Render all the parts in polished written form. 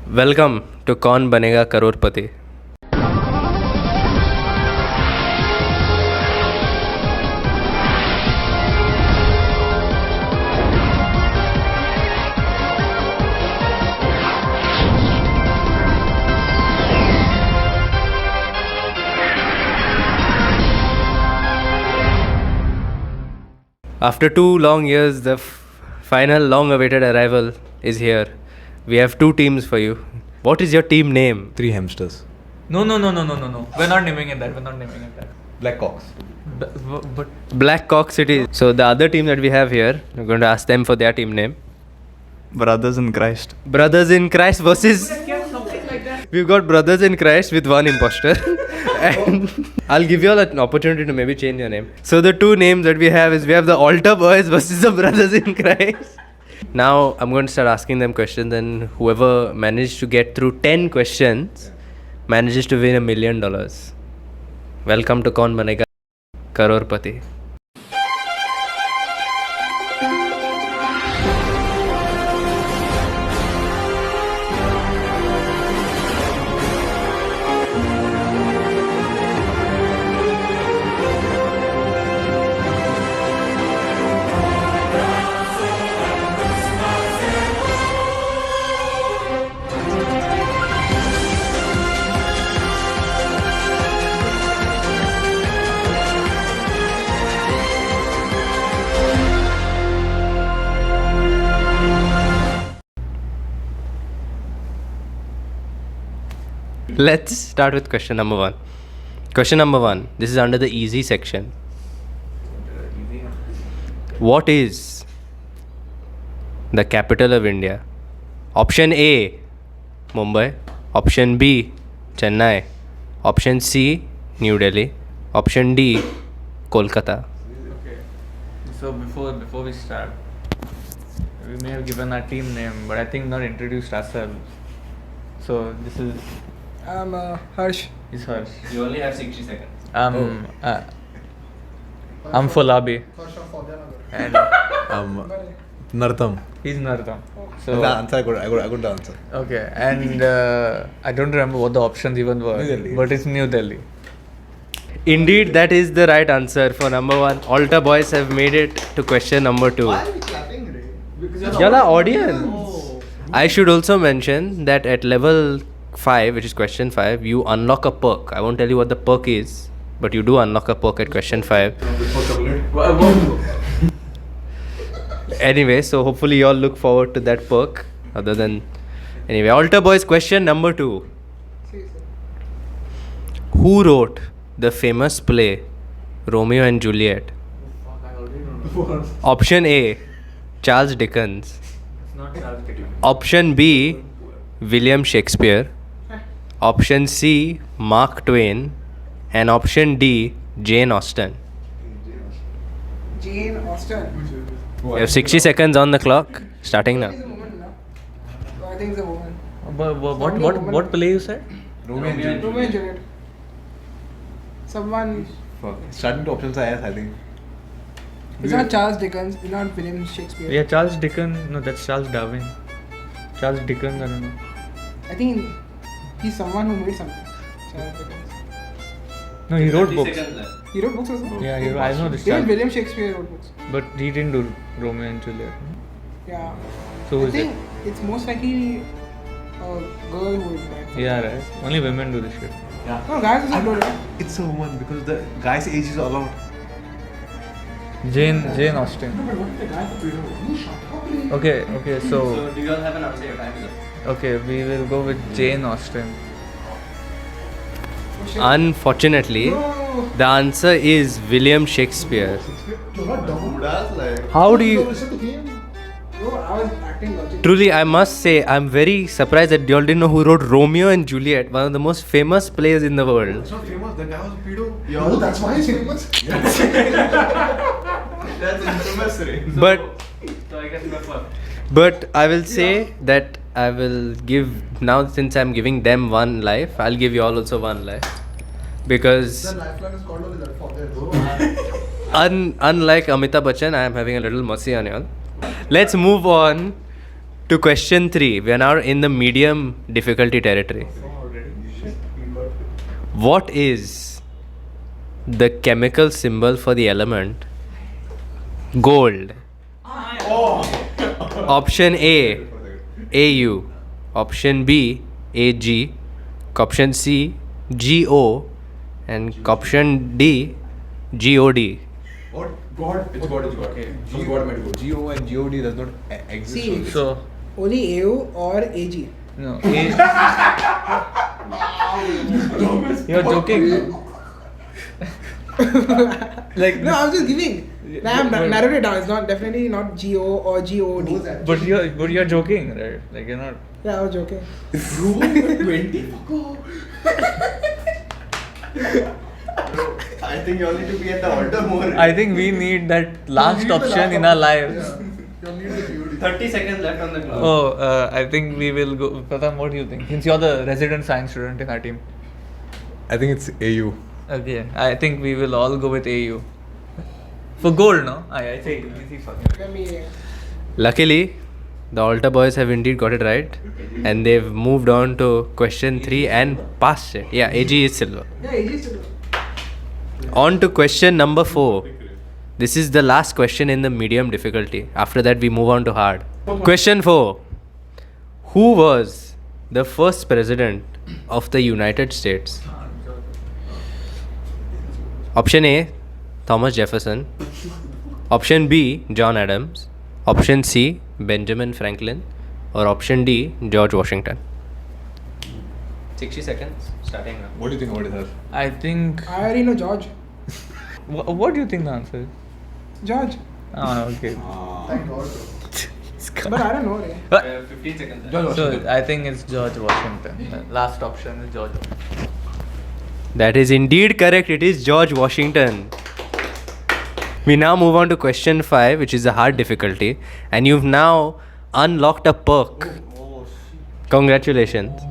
Welcome to KAUN BANEGA crorepati. After 2 long years, the final long-awaited arrival is here. We have 2 teams for you. What is your team name? 3 hamsters. No. We're not naming it that. Black cocks. But Black Cock it is. So the other team that we have here, we're going to ask them for their team name. Brothers in Christ. Brothers in Christ versus... We've got Brothers in Christ with 1 imposter. And I'll give you all an opportunity to maybe change your name. So the 2 names that we have is, we have the Altar Boys versus the Brothers in Christ. Now I'm going to start asking them questions, and whoever managed to get through 10 questions manages to win $1 million. Welcome to KAUN BANEGA crorepati. Let's start with question number 1. Question number 1. This is under the easy section. What is the capital of India? Option A, Mumbai. Option B, Chennai. Option C, New Delhi. Option D, Kolkata. okay. So before we start, we may have given our team name, but I think not introduced ourselves. So this is Harsh. Harsh. You only have 60 seconds. I'm Folabi. And Nartam. he's Nartam. The So answer I got the answer. okay, and I don't remember what the options even were, New Delhi. but it's New Delhi. Indeed, that is the right answer for number 1. Altar Boys have made it to question number 2. Why are we clapping, Ray? Because You're the audience. I should also mention that at level 5, which is question 5, you unlock a perk. I won't tell you what the perk is, but you do unlock a perk at question 5. Anyway, so hopefully you all look forward to that perk. Anyway, Altar Boys, question number 2. Who wrote the famous play Romeo and Juliet? Option A, Charles Dickens. Option B, William Shakespeare. Option C, Mark Twain. And option D, Jane Austen. Jane Austen. You have 60 seconds on the clock, starting now. It's a woman, no? I think it's a woman. What play you said? Romeo and Juliet. Romeo and Juliet. Someone. Fuck. Starting to options are yes, I think. It's not Charles Dickens. It's not William Shakespeare. Yeah, Charles Dickens. No, that's Charles Darwin. Charles Dickens, I don't know. I think he's someone who made something. Charles Dickens. No, he wrote books. He wrote books also? Yeah, I know this. Even Charles, William Shakespeare wrote books. but he didn't do Romeo and Juliet. Yeah. So I who is think it? it's most likely a girl who did that. Yeah, right. Only women do this shit. Yeah. No, guys also do it. It's a woman because the guy's age is allowed. Jane Austen. No, but what if the guy for Peter? You shut up. Okay. So do you all have an answer? Your time is up. okay, we will go with Jane Austen. Oh, shit. Unfortunately, No. the answer is William Shakespeare. You're not dumb. How do you... Listen to him. No, I was acting logical. Truly, I must say, I'm very surprised that you all didn't know who wrote Romeo and Juliet, one of the most famous plays in the world. It's not famous. The guy was a pedo. No, that's why he's famous. That's infamous, Ray. But I will say that I will give, now since I'm giving them 1 life, I'll give you all also 1 life. Because lifeline is called only that for there. unlike Amitabh Bachchan, I am having a little mercy on you all. Let's move on To question 3. We are now in the medium difficulty territory. What is the chemical symbol for the element gold? Option A, AU. Option B, AG. Option C, GO. And option D, GOD. What? God. It's God. It's God. Okay. God might go. GO and GOD does not exist. See. So, Only AU or AG. no. You're joking. Like, No, I'm just giving. I have narrowed it down. It's not definitely not GO or GOD. but you're joking, right? Like, you're not. Yeah, I was joking. 20. I think you all need to be at the altar more. I think we need that last option in our lives. 30 seconds left on the clock. Oh, I think we will go. Pratham, what do you think? Since you're the resident science student in our team. I think it's AU. Okay, I think we will all go with AU. For gold, no? I think. Let me. Luckily, the altar boys have indeed got it right. And they've moved on to question 3 and passed it. Yeah, AG is silver. Yeah, AG is silver. On to question number 4. This is the last question in the medium difficulty. After that, we move on to hard. Question 4. Who was the first president of the United States? Option A, Thomas Jefferson. Option B, John Adams. Option C, Benjamin Franklin. Or option D, George Washington. 60 seconds, starting now. What do you think about it, sir? I think. I already know George. What do you think the answer is? George. Ah, okay. But I don't know. Right? 15 seconds left. So I think it's George Washington. The last option is George Washington. That is indeed correct. It is George Washington. We now move on to question 5, which is a hard difficulty. And you've now unlocked a perk. Congratulations.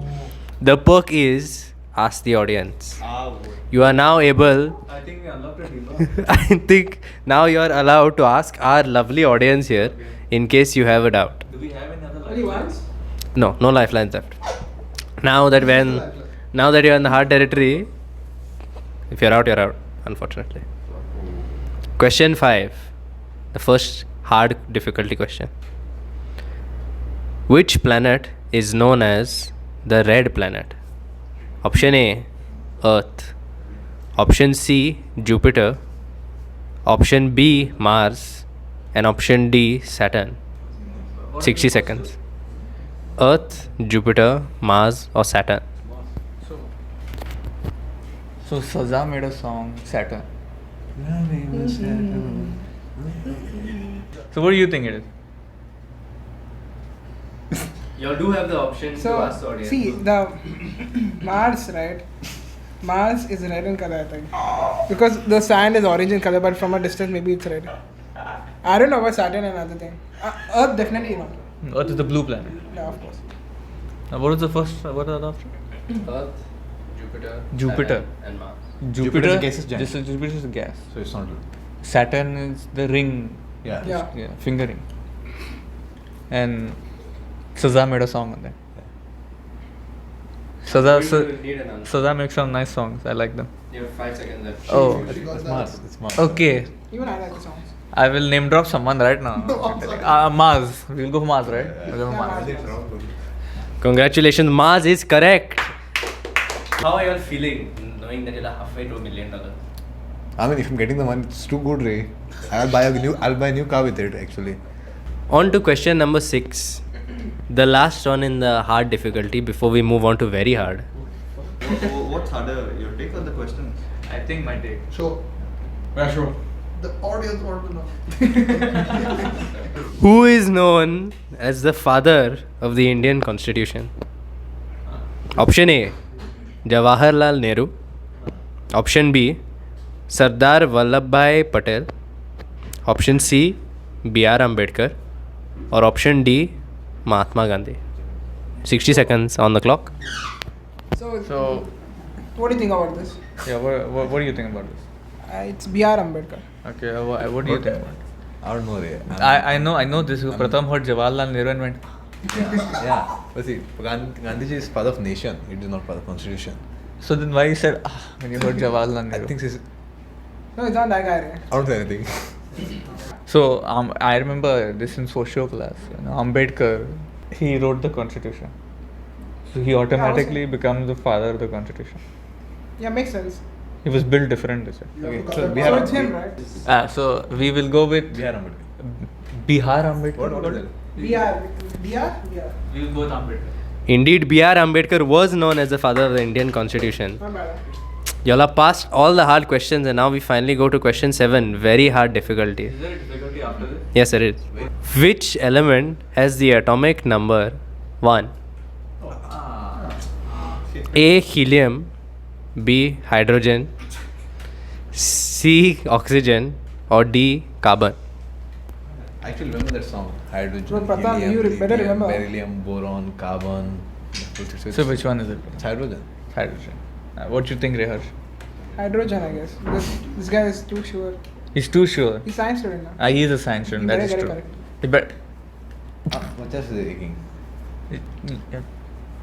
The perk is Ask the Audience. You are now able. I think we unlocked it. I think now you are allowed to ask our lovely audience here in case you have a doubt. Do we have another Only once? No lifelines left. Now that you're in the hard territory, if you're out, unfortunately. Question 5. The first hard difficulty question. Which planet is known as the red planet? Option A, Earth. Option C, Jupiter. Option B, Mars. And option D, Saturn. 60 seconds. Earth, Jupiter, Mars or Saturn? So Saza made a song, Saturn. So what do you think it is? You do have the option So, see, the Mars, right? Mars is red in color, I think. Because the sand is orange in color, but from a distance, maybe it's red. I don't know about Saturn and other thing. Earth, definitely not. Earth is the blue planet. Yeah, of course. What was the first? What are the options? Earth, Jupiter, Jupiter. Saturn and Mars. Jupiter is a gaseous giant. Jupiter is a gas. So it's not. Saturn is the ring. Yeah. Yeah. Finger ring. And Saza made a song on that. Saza makes some nice songs. I like them. You have 5 seconds left. Oh, It's Mars. It's Mars. okay. Even I like the songs. I will name drop someone right now. Mars. We'll go for Mars, right? We'll go for Mars. Congratulations, Mars is correct. How are you all feeling knowing that you're halfway to $1 million? I mean, if I'm getting the money, it's too good, Ray. I'll buy a new car with it, actually. On to question number 6. The last one in the hard difficulty before we move on to very hard. What's harder, your take or the questions? I think my take. So, Sure. the audience want to know. Who is known as the father of the Indian Constitution? Option A, Jawaharlal Nehru. Option B, Sardar Vallabhbhai Patel. Option C, B.R. Ambedkar. Or option D, Mahatma Gandhi. 60 seconds on the clock. So, what do you think about this? Yeah, what do you think about this? It's B.R. Ambedkar. Okay, what do you think about it? I don't know, Ray. I know this. Pratham heard Jawaharlal Nehru and went, Yeah. But see, Gandhiji is part of nation. It is not part of constitution. So then why you said when you heard Jawaharlal Nehru? I think this is. No, it's not that guy. Right? I don't say anything. So I remember this in socio class. Ambedkar, he wrote the constitution. So he automatically becomes the father of the constitution. Yeah, makes sense. He was built different, is it? Okay. So it's him, right? So we will go with Bihar Ambedkar. Bihar Ambedkar. What is it? BR. We will go with Ambedkar. Indeed, B.R. Ambedkar was known as the father of the Indian Constitution. Not bad. Y'all have passed all the hard questions, and now we finally go to question 7. Very hard difficulty. Is there a difficulty after this? Yes, there is. Which element has the atomic number 1? A. Helium, B. Hydrogen, C. Oxygen, or D. Carbon? I actually remember that song. Hydrogen, Bro, Pratham, helium, you better lithium, remember. beryllium, boron, carbon. So which one is it? It's hydrogen. Hydrogen. What do you think, Reharsh? Hydrogen, I guess. This guy is too sure. He's too sure. He's science student now. He is a science student, He that is better true. get it He bet. What else is he taking?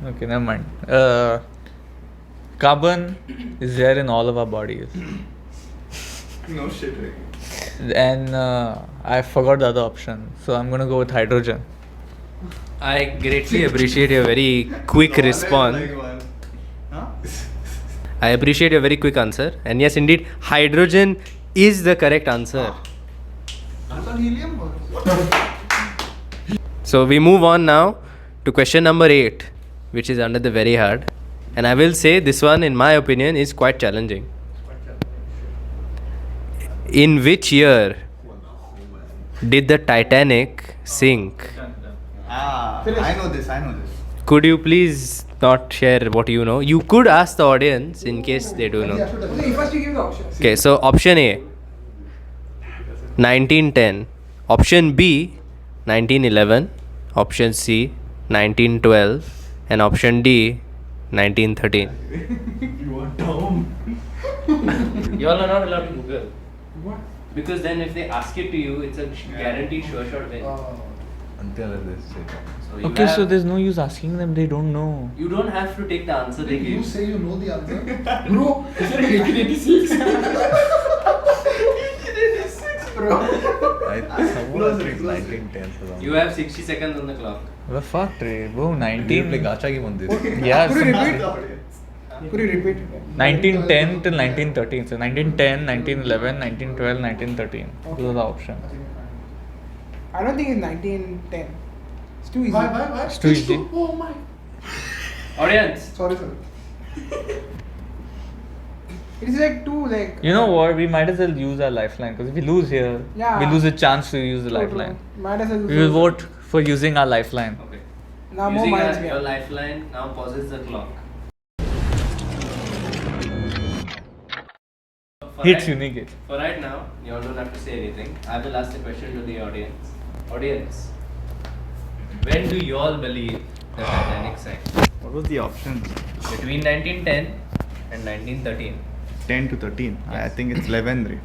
Okay, never mind. Carbon is there in all of our bodies. No shit, Rick. And I forgot the other option. So I'm going to go with hydrogen. I greatly appreciate your very quick response. Huh? I appreciate your very quick answer. And yes, indeed, hydrogen is the correct answer. I thought helium was. So we move on now to question number 8, which is under the very hard. And I will say this one, in my opinion, is quite challenging. In which year did the Titanic sink? I know this. Could you please not share what you know? You could ask the audience in case they do know. Okay, first you give the options. Okay, so option A, 1910. Option B, 1911. Option C, 1912. And option D, 1913. You are dumb. You all are not allowed to Google. What? Because then if they ask it to you, it's a guaranteed sure shot win. Until this shit. So you Okay, so have- there's no use asking them, they don't know. You don't have to take the answer they You give. say you know the answer. Bro, is it 1886? Bro. Someone thinks 1910 for some. You have 60 seconds on the clock. Well, fuck, Ray. Bro, Do you play 19... gacha game on this? Yeah, Could you some- repeat? Could you repeat? 1910 till 1913. So 1910, 1911, 1912, 1913. Those are the options. I don't think it's 1910. It's too easy. Why? It's too easy. Oh my. Audience. Sorry, sir. It is like too like. You know what? We might as well use our lifeline because if we lose here, Yeah. we lose a chance to use the True, lifeline. true. Might as well We will vote for using our lifeline. Okay. Now more Using minds your behind. lifeline now pauses the clock. For Hits right- unique. For right now, you all don't have to say anything. I will ask the question to the audience. Audience, when do you all believe the Titanic sank? What was the option? Between 1910 and 1913. 10 to 13. I think it's 11. Ray.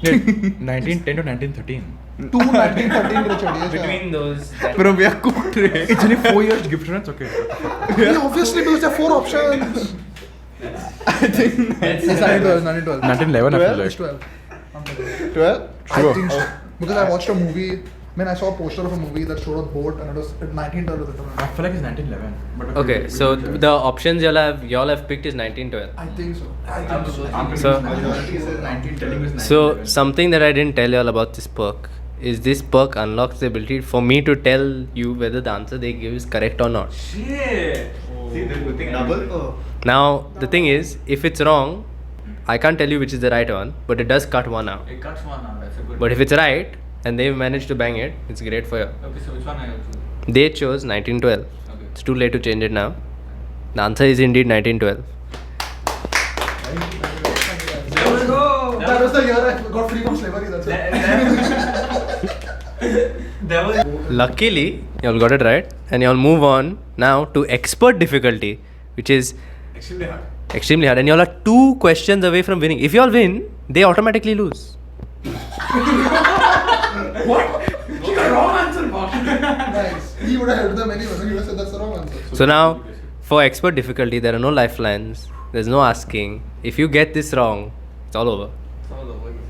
1910 to 1913. 1913 Richard. Between those. that- Bro, we are cooked. Ray. It's only 4 years gift difference. Okay. Yeah, obviously because there are 4 options. that's- It's 1912. 1911, I feel 12? like. It's 12. 12? I think so. Because I watched a movie. I saw a poster of a movie that showed a boat and it was 1912. I feel like it's 1911. But Okay, so the options y'all have picked is 1912. I think so. So- So something that I didn't tell y'all about this perk is this perk unlocks the ability for me to tell you whether the answer they give is correct or not. Shit. See, they're putting double. Oh. Now the thing is, if it's wrong, I can't tell you which is the right one, but it does cut one out. It cuts one out. That's a good. But if it's right and they've managed to bang it, it's great for you. Okay, so which one I choose? They chose 1912. Okay. It's too late to change it now. The answer is indeed 1912. That was the year I got free from slavery. That's it. Luckily, y'all got it right, and y'all move on now to expert difficulty, which is extremely hard. And y'all are 2 questions away from winning. If y'all win, they automatically lose. Wrong answer, boss. Nice. He he would have helped them anyway. He would have said that's the wrong answer. So now, for expert difficulty, there are no lifelines. There's no asking. If you get this wrong, it's all over.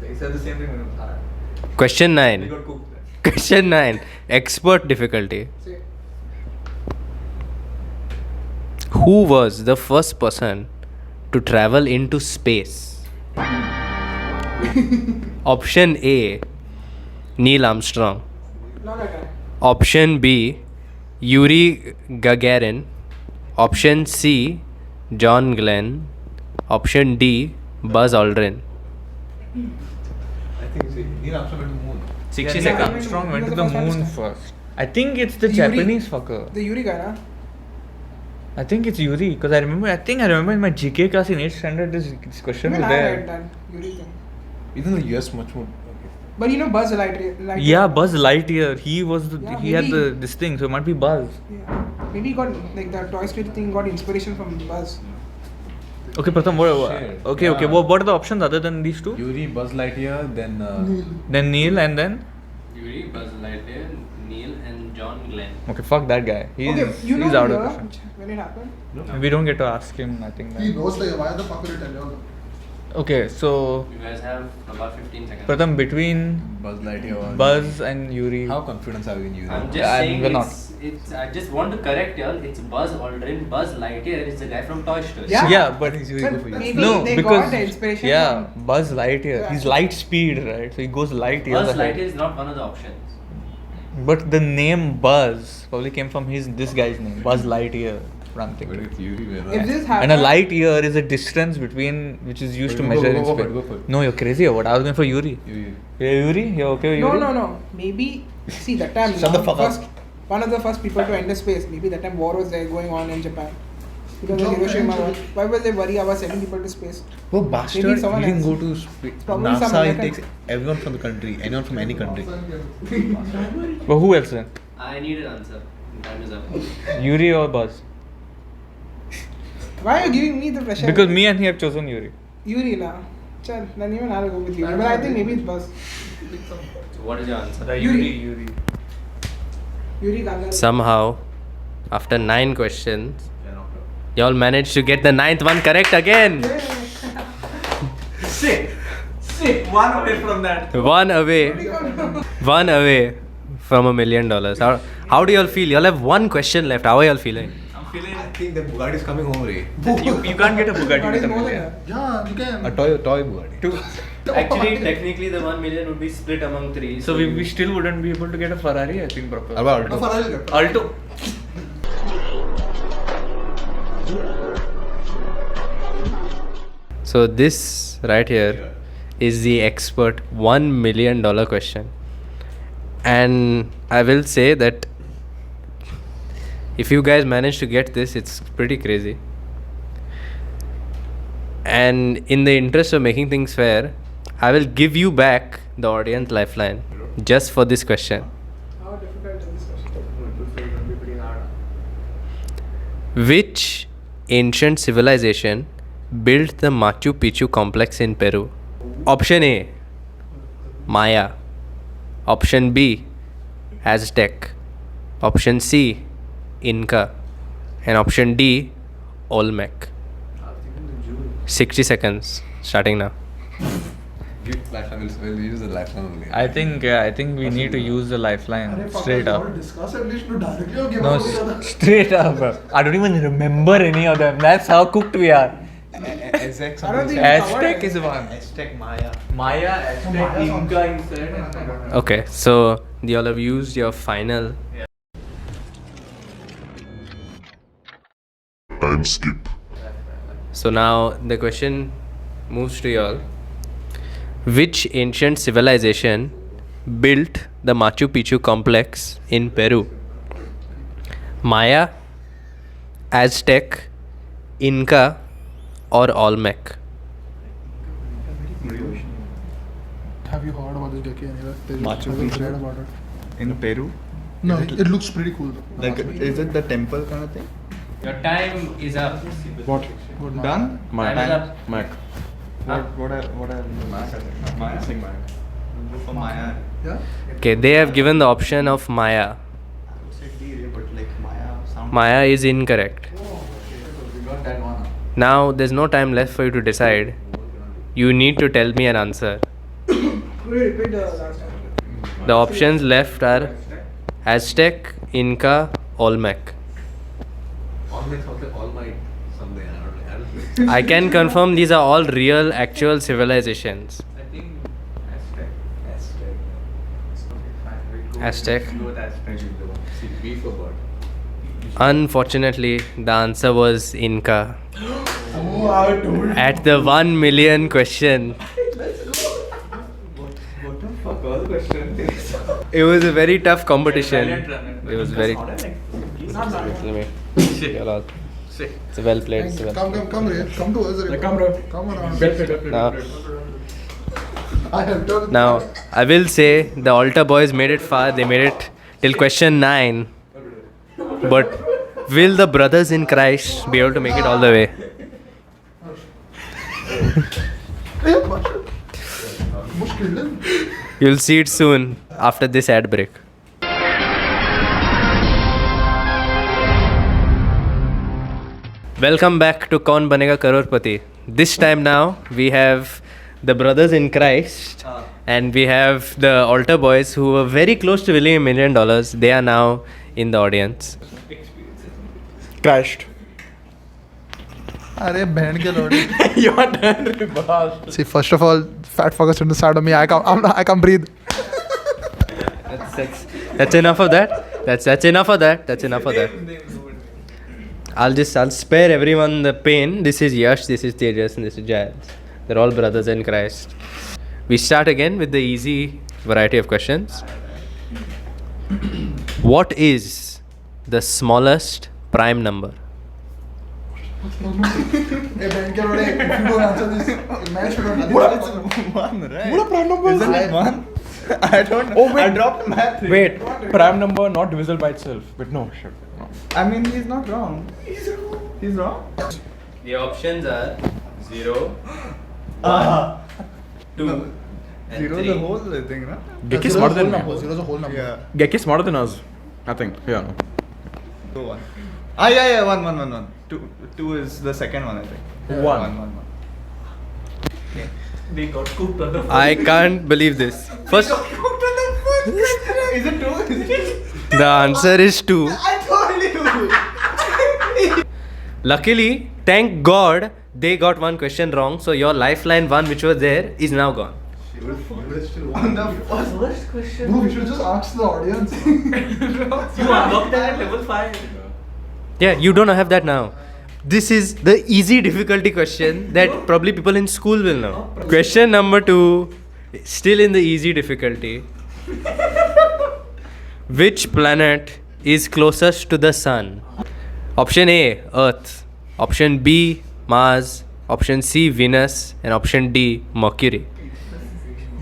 He said the same thing when it was hard. Question He 9. got cooked. Question 9. Expert difficulty. Say. Who was the first person to travel into space? Option A, Neil Armstrong. Not that guy. Option B, Yuri Gagarin. Option C, John Glenn. Option D, Buzz Aldrin. I think Neil Armstrong went to the moon. 60 Neil seconds. Armstrong went He to was the the first moon one. first. I think it's the Yuri. Japanese fucker. The Yuri guy, na? I think it's Yuri because I remember in my GK class in 8th standard this question Even was I read there. that Yuri thing. Isn't the US much more? Okay. But you know Buzz Lightyear. Yeah, Buzz Lightyear. He was the Yeah, he had maybe. this thing, so it might be Buzz. Yeah. Maybe he got like the Toy Story thing got inspiration from Buzz. Okay, Pratham, Shit. okay, Yeah. okay. What are the options other than these two? Yuri, Buzz Lightyear, then Then Neil and then Yuri, Buzz Lightyear, Neil, and John Glenn. okay, fuck that guy. He's Okay, you know he's out of year the question. when it happened? We don't get to ask him. I think. He That. knows the why the fuck will he tell you? Okay, so You guys have about 15 seconds. Pratham between Buzz Lightyear. was- Buzz and Yuri. How confidence are we in Yuri? I'm just Yeah, saying we're not. it's I just want to correct y'all. It's Buzz Aldrin. Buzz Lightyear is the guy from Toy Story. Yeah. Yeah, but He's Yuri, But go for you. maybe no, they because got the inspiration yeah, from- Buzz Lightyear. Yeah. He's light speed, right? So he goes light years Buzz ahead. Lightyear is not one of the options. But the name Buzz probably came from this guy's name, Buzz Lightyear. What I'm But thinking. it's Yuri, man. If this And happened, a light year is a distance between which is used to Go, measure go, in go for space. it, go for it. No, you're crazy or what? I was going for Yuri. Yuri. Yeah, Yuri? You're okay with no, Yuri? no. Maybe see that time. Shut the fuck up. first, One of the first people to enter space. Maybe that time war was there going on in Japan. Because of No, Hiroshima. man. Why was they worry about sending people to space? Oh, Maybe bastard. He someone didn't else. go to space. Probably some NASA, he American. takes everyone from the country. Anyone from any country. But who else then? I need an answer. Time is up. Yuri or Buzz? Why are you giving me the pressure? Because me and he have chosen Yuri. Yuri na. Chal, then even I'll go with Yuri. But I think maybe it's Buzz. So what is your answer? Yuri. Yuri Gagarin. Somehow, after 9 questions, y'all managed to get the 9th one correct again. Sick! One away from that. One away. One away from $1 million. How do y'all feel? Y'all have one question left. How are y'all feeling? I'm feeling I think that Bugatti is coming home, Ray. you can't get a Bugatti What with is a more than million. that? Yeah, you can. A toy Bugatti. Actually, technically, the 1 million would be split among 3. So we still wouldn't be able to get a Ferrari, I think, proper. About No, Alto. Ferrari will get. Alto. So this right here is the expert $1 million question. And I will say that if you guys manage to get this, it's pretty crazy. And in the interest of making things fair, I will give you back the audience lifeline just for this question. How difficult is this question? Which ancient civilization built the Machu Picchu complex in Peru? Option A, Maya. Option B, Aztec. Option C, Inca. And option D, Olmec. 60 seconds, starting now. We'll use the lifeline only. I think we need to use the lifeline straight up. Discuss at least no directly or give No, out each other. straight up. I don't even remember any of them. That's how cooked we are. Aztec, I don't think- Aztec is one. Aztec, Maya. Maya, Aztec, Inca, he said. Okay, so you all have used your final. Time skip. So now the question moves to y'all. Which ancient civilization built the Machu Picchu complex in Peru? Maya, Aztec, Inca, or Olmec? Have you heard about this Jackie anywhere? Machu Have you Picchu? read about it? In Peru? No, it looks pretty cool though. Like, is it the temple kind of thing? Your time is up. What? Done? My time is up. Mac. Huh? What are Maya? Saying Maya. For Maya. Yeah? Okay, they have given the option of Maya. Maya is incorrect. We got that one. Now there's no time left for you to decide. You need to tell me an answer. Wait, last time. The options left are Aztec, Inca, Olmec. I can confirm these are all real, actual civilizations. I think Aztec. Go with Aztec. Unfortunately, the answer was Inca. At the 1 million question. Fuck all questions. It was a very tough competition. It was very. It's well played. It's well Come, Ray. Come to us, Ray. Come, bro. Come around. Now, I have done. now, I will say the altar boys made it far. They made it till question 9. But will the brothers in Christ be able to make it all the way? You'll see it soon after this ad break. Welcome back to KAUN BANEGA Crorepati. This time now we have the brothers in Christ and we have the altar boys who were very close to winning $1 million. They are now in the audience. Crashed. Arey, band ke lodi. Your turn, boss. See, first of all, fat fuckers on the side of me. I can't breathe. That's enough of that. That's enough of that. That's enough of that. I'll spare everyone the pain. This is Yash, this is Tejas, and this is Jayad. They're all brothers in Christ. We start again with the easy variety of questions. What is the smallest prime number? Hey, band ke lodi. If you don't answer this, man should have. One, right? What a prime number is Isn't it? it one? I don't know. Oh, wait. I dropped math. Wait, prime number not divisible by itself. But no, shit. No. I mean, he's not wrong. He's wrong. The options are 0, 2, and Zero 3. the whole thing, na? Gek is smarter than me. Zero is a whole number. Yeah. Gek is smarter than us. I think. Yeah, no. Two, one. Yeah. One. Two is the second one, I think. One. Okay. They got cooked on the I can't believe this. First, Is it two? the answer is 2. I told you. Luckily, thank God, they got one question wrong. So your lifeline one, which was there, is now gone. On the Worst question. Bro, we should just ask the audience. You unlocked that at level 5. Yeah, you don't have that now. This is the easy difficulty question that probably people in school will know. Question number 2, still in the easy difficulty. Which planet is closest to the sun? Option A, Earth. Option B, Mars. Option C, Venus. And option D, Mercury.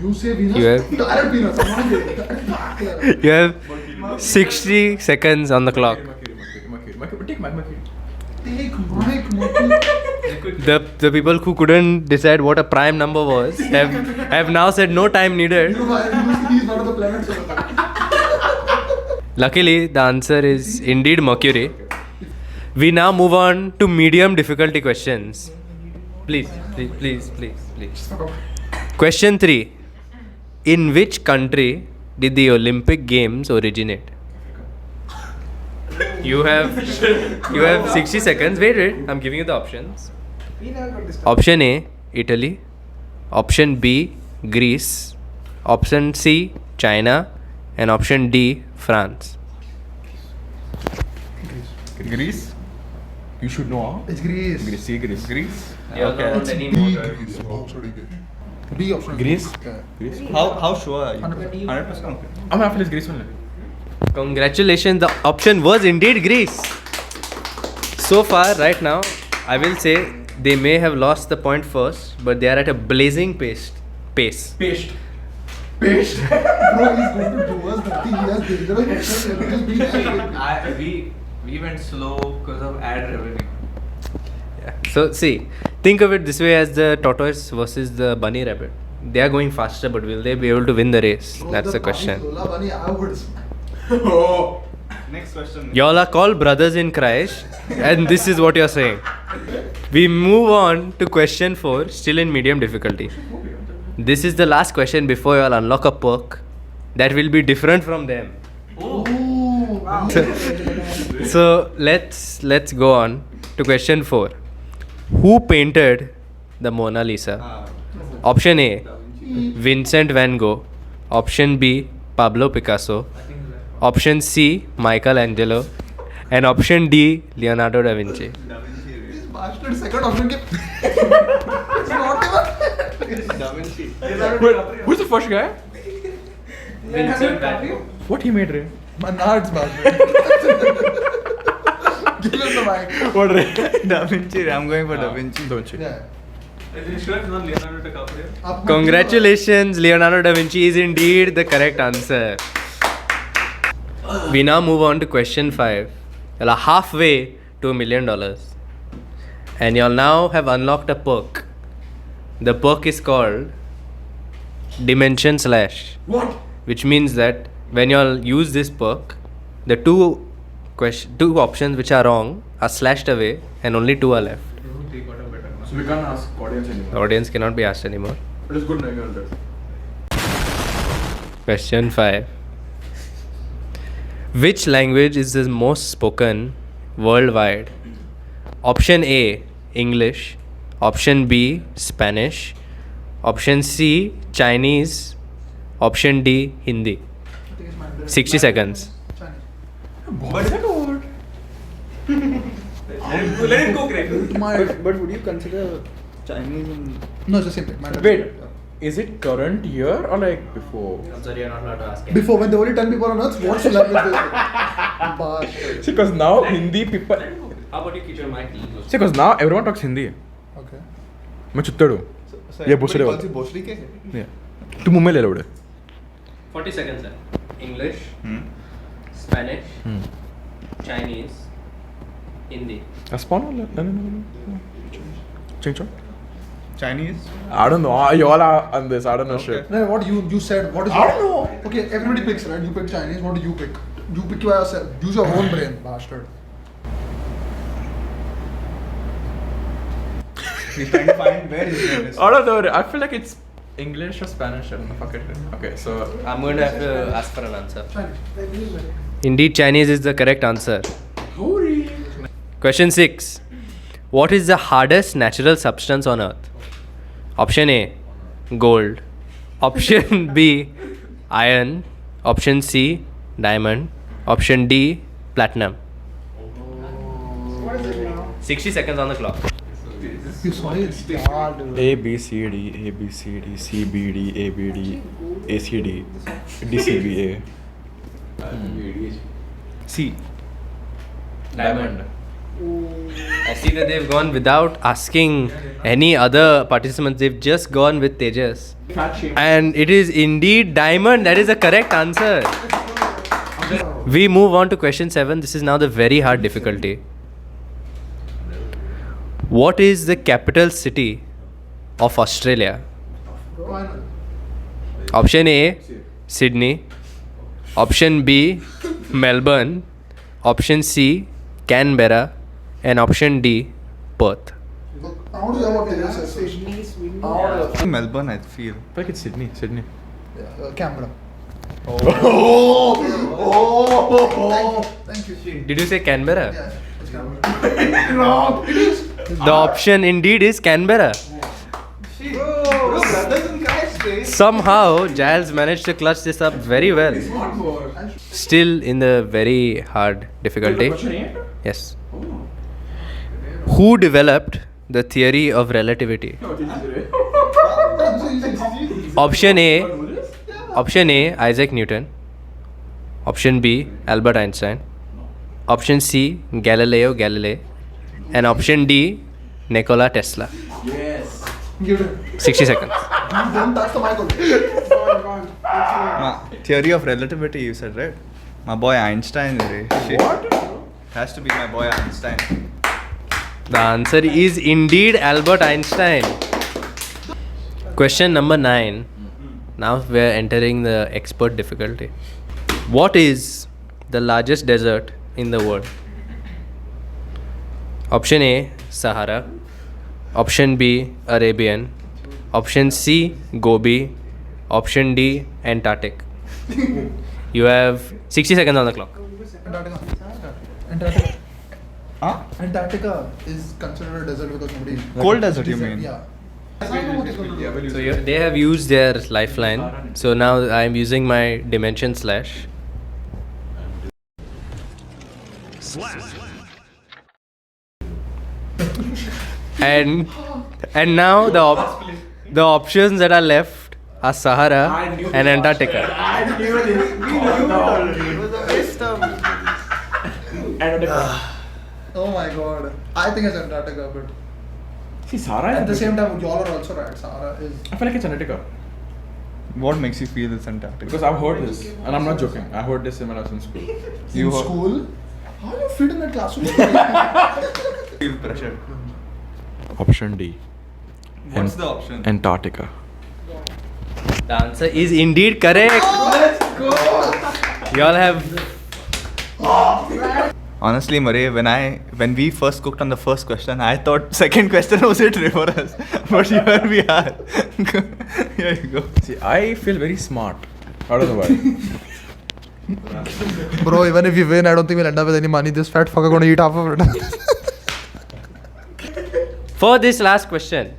You say Venus? You have- Direct Venus. I'm not kidding. You have 60 seconds on the clock. Take my Mercury. Take Mike, Mercury. The people who couldn't decide what a prime number was have now said no time needed. You know why? He's one of the planets. Luckily, the answer is indeed Mercury. We now move on to medium difficulty questions. Please. Question 3. In which country did the Olympic Games originate? You have 60 seconds. Wait. I'm giving you the options. Option A, Italy. Option B, Greece. Option C, China. And option D, France. Greece? You should know. It's Greece. Greece. See, Greece. It's B option. Greece? Okay. Greece? How sure are you? 100%. 100%. I'm happy it's Greece only. Congratulations, the option was indeed Greece. So far, right now, I will say they may have lost the point first, but they are at a blazing pace. Bro, he's going to do us nothing. He has dangerous questions. He'll just be angry. We went slow because of ad revenue. Yeah. So see, think of it this way as the tortoise versus the bunny rabbit. They are going faster, but will they be able to win the race? Bro, That's the question. Lola Bunny, I would. Next question. Y'all are called brothers in Christ, and this is what you're saying. We move on to question 4, still in medium difficulty. This is the last question before y'all unlock a perk that will be different from them. So let's go on to question 4. Who painted the Mona Lisa? Option A, Vincent van Gogh. Option B, Pablo Picasso. Option C, Michelangelo. And option D, Leonardo da Vinci. This bastard second option ke. It's not even. Wait, who's the first guy? Vincent van Gogh. What he made, Ray? Manard's bastard. Give him the mic. What, Ray? Da Vinci. I'm going for Da Vinci. Don't check. Yeah. Congratulations, Leonardo da Vinci is indeed the correct answer. We now move on to question 5. Y'all are halfway to $1 million. And y'all now have unlocked a perk. The perk is called Dimension Slash. What? Which means that when y'all use this perk, the two options which are wrong are slashed away and only 2 are left. So we can't ask audience The anymore. audience cannot be asked anymore. It is good knowing all that. Question 5. Which language is the most spoken worldwide? Option A, English. Option B, Spanish. Option C, Chinese. Option D, Hindi. 60 seconds. But would you consider Chinese and... No, it's the same thing. Mandarin. Wait, is it current year or like before? I'm sorry, you're not allowed to ask. Before, when there were only 10 people on earth, what's the language they speak? Bastard. See, because now Hindi people. How about you keep your mic? See, because now everyone talks Hindi. Okay. मैं चुत्तड़ हूँ. ये भोसले कौन वाला. सी भोसड़ी के? Yeah. तू मुंबई ले लो बड़े. 40 seconds, sir. English, Spanish, Chinese, Hindi. Spawn वाला. No. Change on. Chinese? I don't know. You all are on this. I don't know shit. No, what you said, what is I don't know. Okay, everybody picks, right? You pick Chinese, what do you pick? You pick yourself. Use your own brain, bastard. He's trying to find where his name is. I don't know. I feel like it's English or Spanish. I don't know. Fuck it. Okay, so I'm going to have to ask for an answer. Chinese. Indeed, Chinese is the correct answer. Question 6. What is the hardest natural substance on earth? Option A, gold. Option B, iron. Option C, diamond. Option D, platinum. What is it now? 60 seconds on the clock. You saw it? A B C D A B C D C B D A B D A C D D C B A C. Diamond. I see that they've gone without asking any other participants. They've just gone with Tejas. And it is indeed diamond. That is the correct answer. We move on to question 7. This is now the very hard difficulty. What is the capital city of Australia? Option A, Sydney. Option B, Melbourne. Option C, Canberra. And option D, Perth. Look, I want to hear what Tejas says. Sydney, Sweden. I want to hear. Melbourne, I feel. I feel like it's Sydney. Sydney. Canberra. Thank you. Did you say Canberra? Yeah, it's Canberra. Wrong. It is. The option indeed is Canberra. Bro, brothers in Christ, eh? Somehow, Giles managed to clutch this up very well. Still in the very hard difficulty. Yes. Who developed the theory of relativity? Option A, Isaac Newton. Option B, Albert Einstein. Option C, Galileo Galilei. And option D, Nikola Tesla. Give it. 60 seconds. Don't touch the mic. Gone. Theory of relativity, you said, right? My boy Einstein. What? Has to be my boy Einstein. The answer is indeed Albert Einstein. Question number 9. Now we are entering the expert difficulty. What is the largest desert in the world? Option A, Sahara. Option B, Arabian. Option C, Gobi. Option D, Antarctic. You have 60 seconds on the clock. Antarctica. Huh? Antarctica is considered a desert because nobody. Cold desert, you mean? Yeah. So they have used their lifeline. So now I am using my dimension slash. And now the options that are left are Sahara and Antarctica. Oh my god. I think it's Antarctica, but See, Sahara at the is. same time, y'all are also right. Sahara is. I feel like it's Antarctica. What makes you feel it's Antarctica? Because I've heard this. And I'm not joking. I heard this when I was in school. In school? How do you fit in that classroom? Feel pressure. Option D. What's the option? Antarctica. The answer is indeed correct. Let's go. You all have. Honestly, Murray, when we first cooked on the first question, I thought second question was it for us. But here we are. Here you go. See, I feel very smart. I don't know why. Bro, even if we win, I don't think we'll end up with any money. This fat fucker gonna eat half of it. For this last question,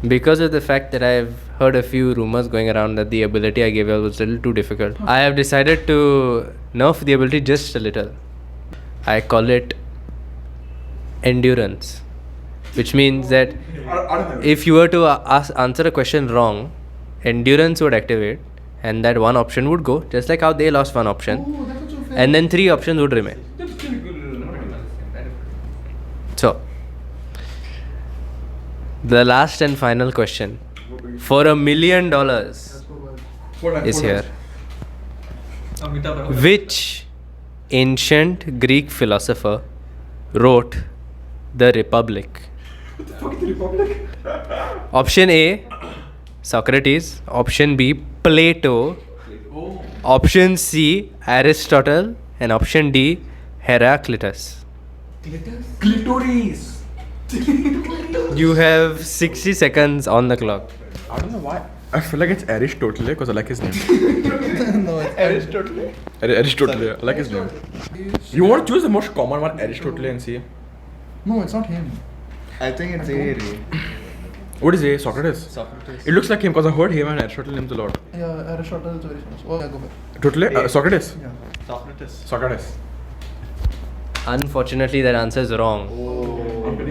because of the fact that I've heard a few rumors going around that the ability I gave you was a little too difficult, I have decided to nerf the ability just a little. I call it endurance, which means that if you were to answer a question wrong, endurance would activate and that one option would go, just like how they lost one option, and then 3 options would remain. So, the last and final question for $1 million is here. Amitabh. Which ancient Greek philosopher wrote The Republic? Option A, Socrates. Option B, Plato. Option C, Aristotle. And option D, Heraclitus. Clitoris! You have 60 seconds on the clock. I don't know why. I feel like it's Aristotle because I like his name. No, it's Aristotle. Aristotle, I like his name. You want to choose the most common one, Aristotle, and see? No, it's not him. I think it's A. What is it? Socrates? Socrates. It looks like him because I heard him and Aristotle names a lot. Yeah, Aristotle is very famous. Oh, yeah, go back. Totally? Socrates? Yeah. Socrates. Socrates. Unfortunately, that answer is wrong.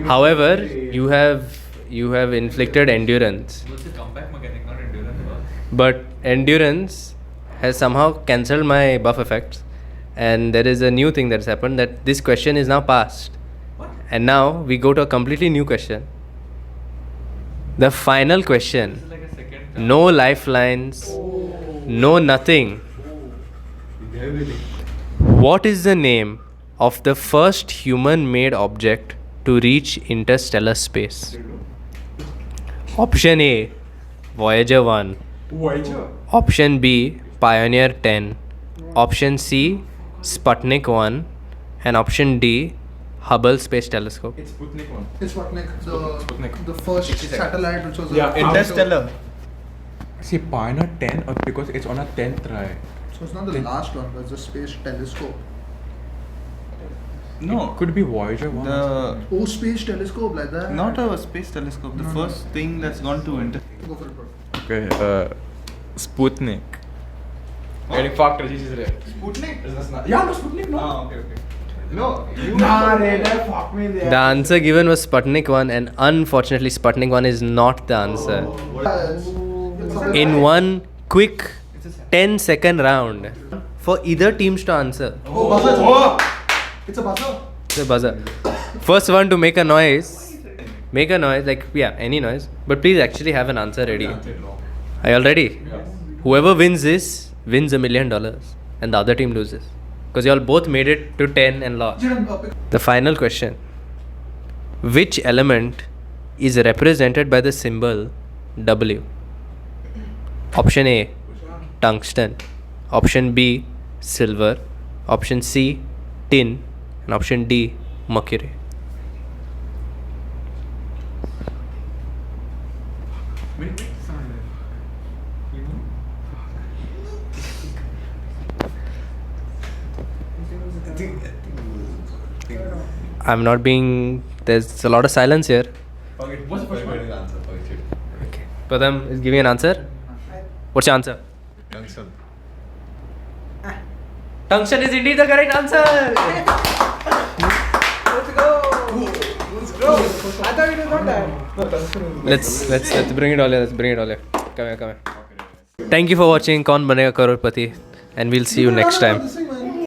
However, you have inflicted endurance. What's the comeback mechanic, not endurance? But endurance has somehow cancelled my buff effects, and there is a new thing that's happened, that this question is now passed. What? And now we go to a completely new question. The final question. This is like a second. No lifelines, no nothing. What is the name of the first human-made object to reach interstellar space? Option A, Voyager 1. Voyager? Option B, Pioneer 10. Option C, Sputnik 1. And option D, Hubble Space Telescope. It's Sputnik one. It's Sputnik, Sputnik. the first satellite which was Yeah, Interstellar. See, Pioneer 10 because it's on a 10th try. So it's not the last one, but it's the space telescope. No. Could be Voyager 1. The Oh, space telescope like that. not a space telescope. The first thing that's gone to inter. Go for it, bro. Okay, Sputnik. Getting fucked, Rajesh is there. Sputnik. Yeah, no, Sputnik, no. Ah, okay. No. Fuck me there. The answer given was Sputnik 1, and unfortunately, Sputnik 1 is not the answer. In one quick 10-second round for either teams to answer. Oh, buzzer. It's a buzzer. The buzzer. First one to make a noise, like, yeah, any noise, but please actually have an answer ready. Are you all ready? Whoever wins this wins $1 million, and the other team loses. Because you all both made it to 10 and lost. The final question. Which element is represented by the symbol W? Option A, tungsten. Option B, silver, option C, tin, and option D, mercury. I'm not being. There's a lot of silence here. What's the first answer? Okay. Padam is giving an answer. What's your answer? Tungsten. Tungsten is indeed the correct answer. Let's go. I thought it was not that. Let's bring it all here. Let's bring it all here. Come here. Thank you for watching Kaun Banega Crorepati, and we'll see you next time. This thing, man.